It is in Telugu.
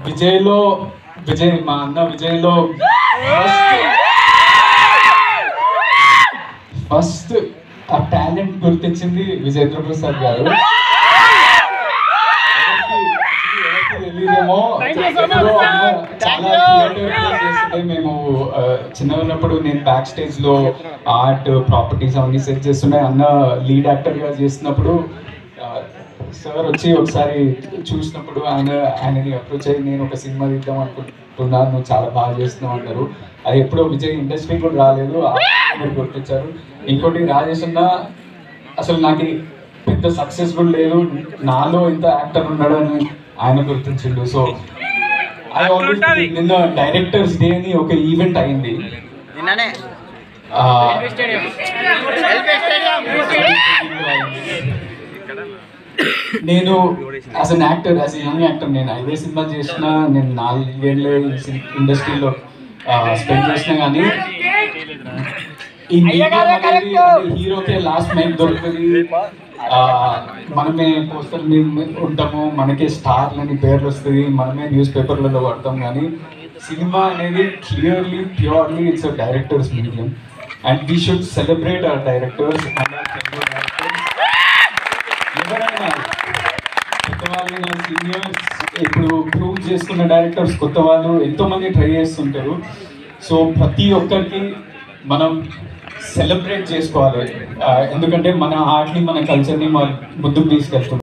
విజయ్ మా అన్న విజయ్లో ఫస్ట్ ఆ టాలెంట్ గుర్తించింది విజయేంద్ర ప్రసాద్ గారు. తెలియదేమో చాలా చేస్తుంటే మేము చిన్నగా ఉన్నప్పుడు నేను బ్యాక్ స్టేజ్ లో ఆర్ట్ ప్రాపర్టీస్ అవన్నీ సెట్ చేస్తుండే. అన్న లీడ్ యాక్టర్ గా చేస్తున్నప్పుడు సార్ వచ్చి ఒకసారి చూసినప్పుడు ఆయనని అప్రోచ్ అయ్యి నేను ఒక సినిమా తీద్దాం అనుకుంటున్నాను, నువ్వు చాలా బాగా చేస్తున్నావు అన్నారు. అది ఎప్పుడో విజయ్ ఇండస్ట్రీ కూడా రాలేదు, గుర్తించారు. ఇంకోటి రాజేష్ అన్న అసలు నాకు పెద్ద సక్సెస్ కూడా లేదు, నాలో ఇంత యాక్టర్ ఉన్నాడని ఆయన గుర్తించిండు. సో నిన్న డైరెక్టర్స్ డే అని ఒక ఈవెంట్ అయింది. నేను as an actor, as young actor, నేను 5 సినిమాలు చేసిన, నేను 4 ఏళ్ళ ఇండస్ట్రీలో స్పెండ్ చేసిన, కానీ ఈ హీరోకే లాస్ట్ మైక్ దొరుకుతుంది, మనమే పోస్టర్ మీద ఉంటాము, మనకే స్టార్లు అని పేర్లు వస్తుంది, మనమే న్యూస్ పేపర్లలో పడతాం. కానీ సినిమా అనేది clearly purely it's a directors medium and we should celebrate our directors. ఎవరైనా కొత్త వాళ్ళు, సీనియర్స్, ఇప్పుడు ప్రూవ్ చేసుకున్న డైరెక్టర్స్, కొత్త వాళ్ళు ఎంతోమంది ట్రై చేస్తుంటారు. సో ప్రతి ఒక్కరికి మనం సెలబ్రేట్ చేసుకోవాలి, ఎందుకంటే మన ఆర్ట్ని, మన కల్చర్ని మనం ముందుకు తీసుకెళ్తున్నాం.